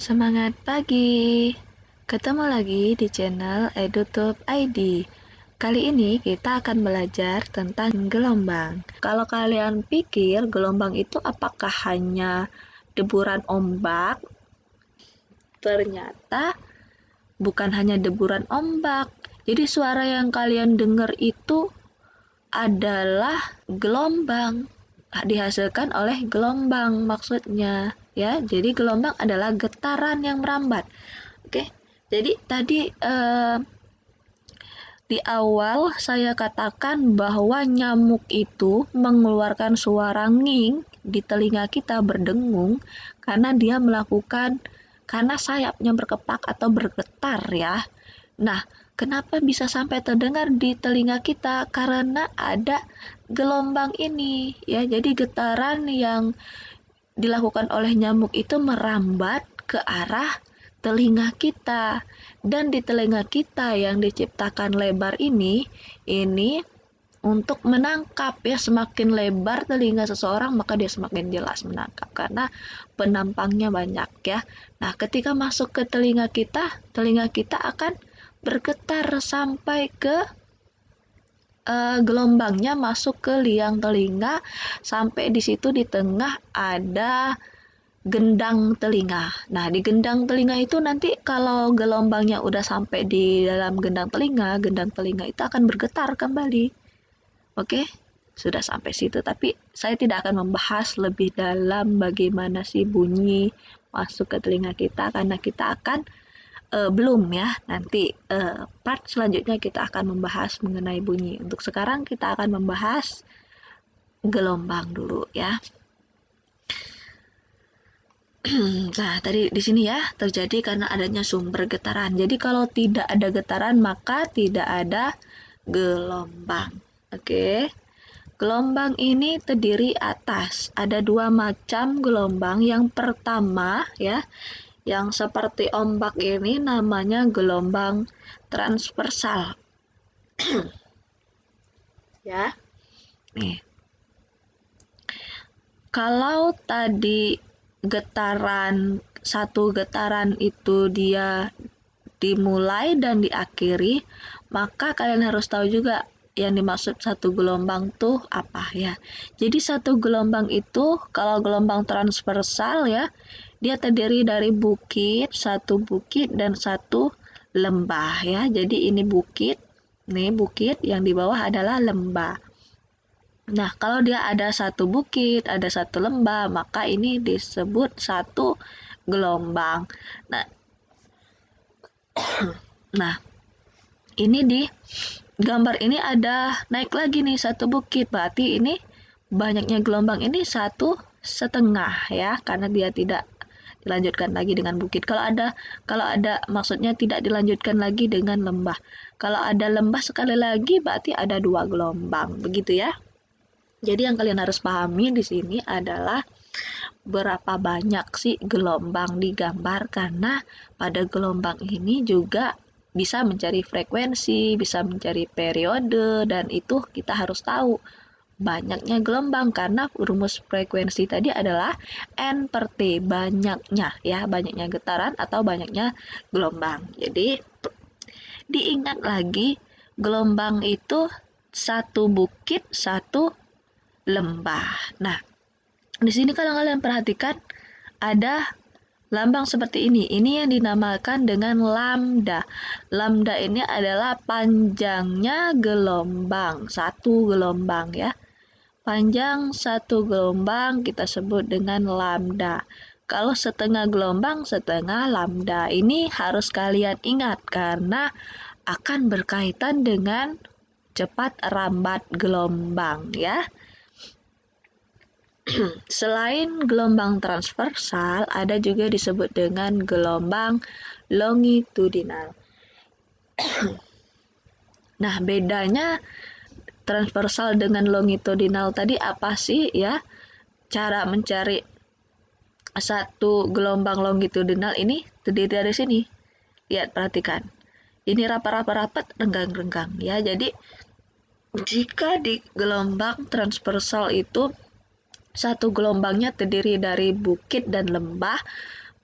Semangat pagi! Ketemu lagi di channel EduTube ID. Kali ini kita akan belajar tentang gelombang. Kalau kalian pikir gelombang itu apakah hanya deburan ombak? Ternyata bukan hanya deburan ombak. Jadi suara yang kalian dengar itu adalah gelombang, dihasilkan oleh gelombang maksudnya ya. Jadi gelombang adalah getaran yang merambat. Oke, jadi tadi di awal saya katakan bahwa nyamuk itu mengeluarkan suara nging di telinga kita, berdengung, karena dia karena sayapnya berkepak atau bergetar ya. Nah, kenapa bisa sampai terdengar di telinga kita? Karena ada gelombang ini ya. Jadi getaran yang dilakukan oleh nyamuk itu merambat ke arah telinga kita, dan di telinga kita yang diciptakan lebar ini untuk menangkap ya. Semakin lebar telinga seseorang maka dia semakin jelas menangkap karena penampangnya banyak ya. Nah, ketika masuk ke telinga kita akan bergetar sampai ke gelombangnya masuk ke liang telinga, sampai di situ di tengah ada gendang telinga. Nah, di gendang telinga itu nanti kalau gelombangnya udah sampai di dalam gendang telinga itu akan bergetar kembali. Oke, sudah sampai situ. Tapi saya tidak akan membahas lebih dalam bagaimana sih bunyi masuk ke telinga kita, karena kita akan belum ya. Nanti part selanjutnya kita akan membahas mengenai bunyi. Untuk sekarang kita akan membahas gelombang dulu ya. Nah, tadi di sini ya terjadi karena adanya sumber getaran. Jadi kalau tidak ada getaran maka tidak ada gelombang. Oke. Gelombang ini terdiri atas ada dua macam gelombang. Yang pertama ya, yang seperti ombak ini namanya gelombang transversal. Ya. Nih. Kalau tadi satu getaran itu dia dimulai dan diakhiri, maka kalian harus tahu juga yang dimaksud satu gelombang tuh apa ya. Jadi satu gelombang itu kalau gelombang transversal ya, dia terdiri dari satu bukit dan satu lembah ya. Jadi ini bukit, yang di bawah adalah lembah. Nah, kalau dia ada satu bukit, ada satu lembah, maka ini disebut satu gelombang. Nah, ini di gambar ini ada naik lagi nih satu bukit, berarti ini banyaknya gelombang ini 1,5 ya, karena dia tidak dilanjutkan lagi dengan bukit. Kalau ada maksudnya tidak dilanjutkan lagi dengan lembah. Kalau ada lembah sekali lagi berarti ada 2 gelombang, begitu ya. Jadi yang kalian harus pahami di sini adalah berapa banyak sih gelombang di gambar, karena pada gelombang ini juga bisa mencari frekuensi, bisa mencari periode, dan itu kita harus tahu banyaknya gelombang karena rumus frekuensi tadi adalah N/T, banyaknya ya, banyaknya getaran atau banyaknya gelombang. Jadi diingat lagi, gelombang itu satu bukit, satu lembah. Nah, di sini kalau kalian perhatikan ada lambang seperti ini. Ini yang dinamakan dengan lambda. Lambda ini adalah panjangnya gelombang, satu gelombang ya. Panjang satu gelombang kita sebut dengan lambda. Kalau setengah gelombang, setengah lambda. Ini harus kalian ingat karena akan berkaitan dengan cepat rambat gelombang ya. Selain gelombang transversal, ada juga disebut dengan gelombang longitudinal. Nah, bedanya transversal dengan longitudinal tadi apa sih ya? Cara mencari satu gelombang longitudinal ini terdiri dari sini. Lihat, perhatikan. Ini rapat-rapat, renggang-renggang ya. Jadi jika di gelombang transversal itu satu gelombangnya terdiri dari bukit dan lembah,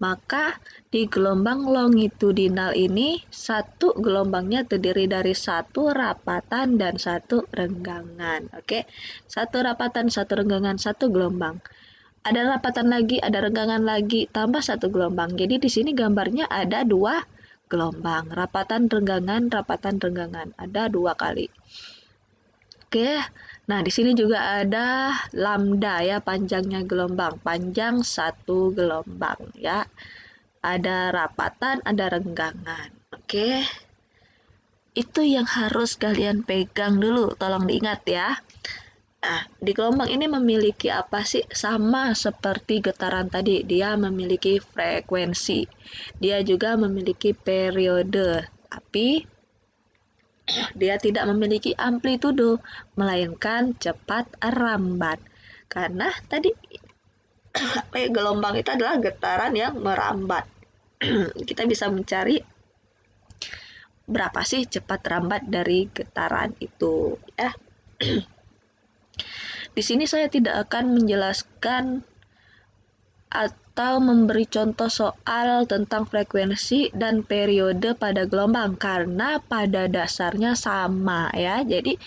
Maka di gelombang longitudinal ini satu gelombangnya terdiri dari satu rapatan dan satu renggangan. Oke, satu rapatan, satu renggangan, satu gelombang. Ada rapatan lagi, ada renggangan lagi, tambah satu gelombang. Jadi di sini gambarnya ada dua gelombang, rapatan renggangan, ada dua kali. Oke, nah di sini juga ada lambda ya, panjangnya gelombang, panjang satu gelombang ya. Ada rapatan, ada renggangan. Oke, itu yang harus kalian pegang dulu, tolong diingat ya. Nah, di gelombang ini memiliki apa sih? Sama seperti getaran tadi, dia memiliki frekuensi. Dia juga memiliki periode, tapi dia tidak memiliki amplitudo, melainkan cepat rambat. Karena tadi gelombang itu adalah getaran yang merambat. Kita bisa mencari berapa sih cepat rambat dari getaran itu, ya. Di sini saya tidak akan menjelaskan atau memberi contoh soal tentang frekuensi dan periode pada gelombang karena pada dasarnya sama ya. Jadi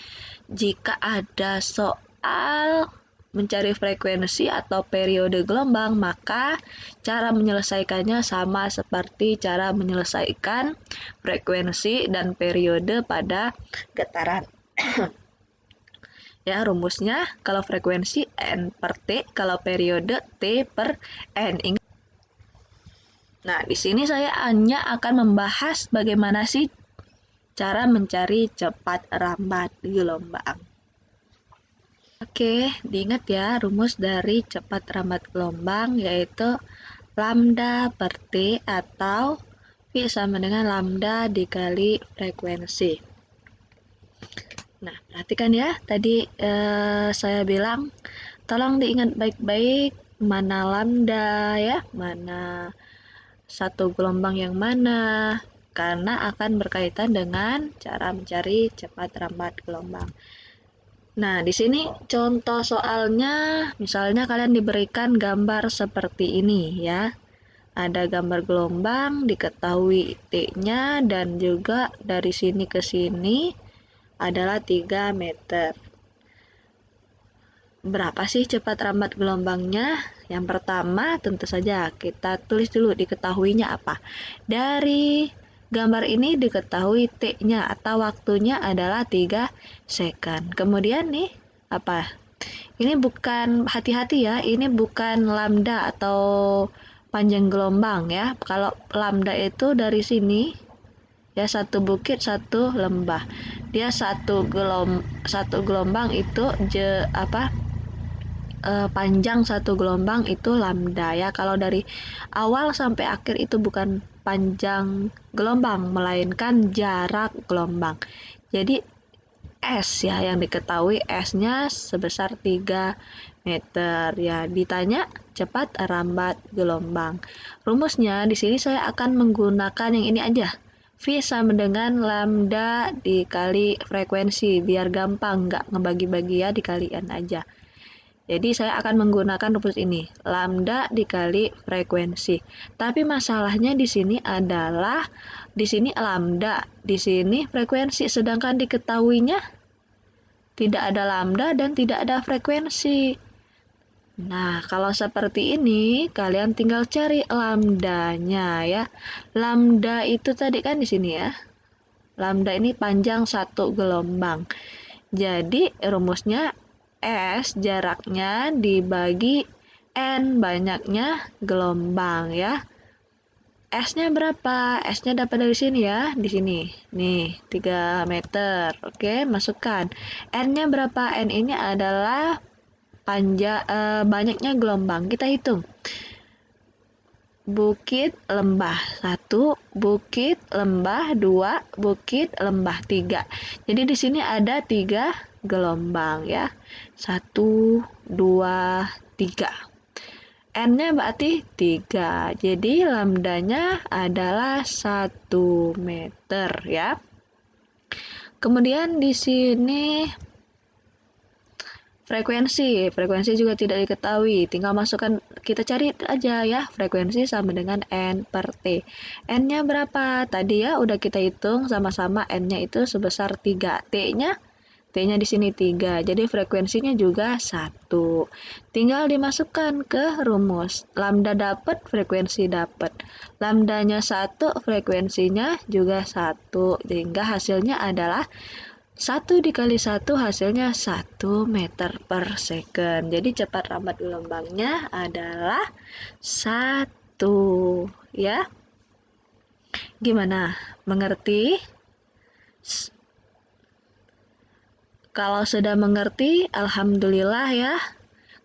jika ada soal mencari frekuensi atau periode gelombang, maka cara menyelesaikannya sama seperti cara menyelesaikan frekuensi dan periode pada getaran. Ya, rumusnya kalau frekuensi N per T, kalau periode T per N. Nah, di sini saya hanya akan membahas bagaimana sih cara mencari cepat rambat gelombang. Oke, diingat ya rumus dari cepat rambat gelombang yaitu lambda per T atau V sama dengan lambda dikali frekuensi. Nah, perhatikan ya, tadi saya bilang tolong diingat baik-baik mana lambda ya, mana satu gelombang yang mana, karena akan berkaitan dengan cara mencari cepat rambat gelombang. Nah, di sini contoh soalnya, misalnya kalian diberikan gambar seperti ini ya. Ada gambar gelombang, diketahui T-nya, dan juga dari sini ke sini adalah 3 meter. Berapa sih cepat rambat gelombangnya? Yang pertama tentu saja kita tulis dulu diketahuinya apa. Dari gambar ini diketahui T-nya atau waktunya adalah 3 second. Kemudian nih apa? Ini bukan, hati-hati ya, ini bukan lambda atau panjang gelombang ya. Kalau lambda itu dari sini ya, satu bukit satu lembah, dia satu gelombang itu panjang satu gelombang itu lambda ya. Kalau dari awal sampai akhir itu bukan panjang gelombang melainkan jarak gelombang. Jadi S ya yang diketahui, S-nya sebesar 3 meter ya. Ditanya cepat rambat gelombang. Rumusnya di sini saya akan menggunakan yang ini aja. V sama dengan lambda dikali frekuensi, biar gampang, nggak ngebagi-bagi ya, dikalian aja. Jadi saya akan menggunakan rumus ini, lambda dikali frekuensi. Tapi masalahnya di sini adalah, di sini lambda, di sini frekuensi, sedangkan diketahuinya tidak ada lambda dan tidak ada frekuensi. Nah, kalau seperti ini, kalian tinggal cari lambdanya ya. Lambda itu tadi kan di sini ya. Lambda ini panjang satu gelombang. Jadi, rumusnya S jaraknya dibagi N banyaknya gelombang ya. S-nya berapa? S-nya dapat dari sini ya, di sini. Nih, 3 meter. Oke, masukkan. N-nya berapa? N ini adalah banyaknya gelombang. Kita hitung. Bukit lembah 1, bukit lembah 2, bukit lembah 3. Jadi di sini ada 3 gelombang ya. 1, 2, 3. N-nya berarti 3. Jadi lambdanya adalah 1 meter ya. Kemudian di sini Frekuensi juga tidak diketahui, tinggal masukkan, kita cari aja ya, frekuensi sama dengan N per T. N-nya berapa? Tadi ya udah kita hitung sama-sama, N-nya itu sebesar 3, T-nya di sini 3, jadi frekuensinya juga 1. Tinggal dimasukkan ke rumus, lambda dapat, frekuensi dapat. Lambdanya 1, frekuensinya juga 1, sehingga hasilnya adalah 1 dikali 1 hasilnya 1 meter per second. Jadi cepat lambat gelombangnya adalah 1. Ya, gimana? Mengerti? Kalau sudah mengerti, alhamdulillah ya.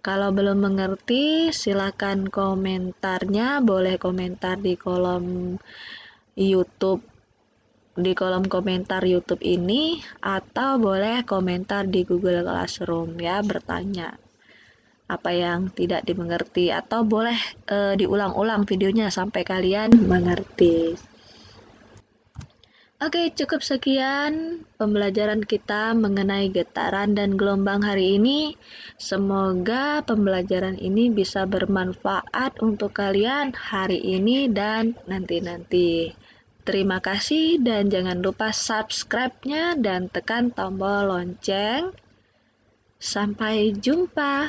Kalau belum mengerti, silakan komentarnya, boleh komentar di kolom YouTube, di kolom komentar YouTube ini, atau boleh komentar di Google Classroom ya, bertanya apa yang tidak dimengerti, atau boleh diulang-ulang videonya sampai kalian mengerti. Oke, cukup sekian pembelajaran kita mengenai getaran dan gelombang hari ini. Semoga pembelajaran ini bisa bermanfaat untuk kalian hari ini dan nanti-nanti. Terima kasih dan jangan lupa subscribe-nya dan tekan tombol lonceng. Sampai jumpa.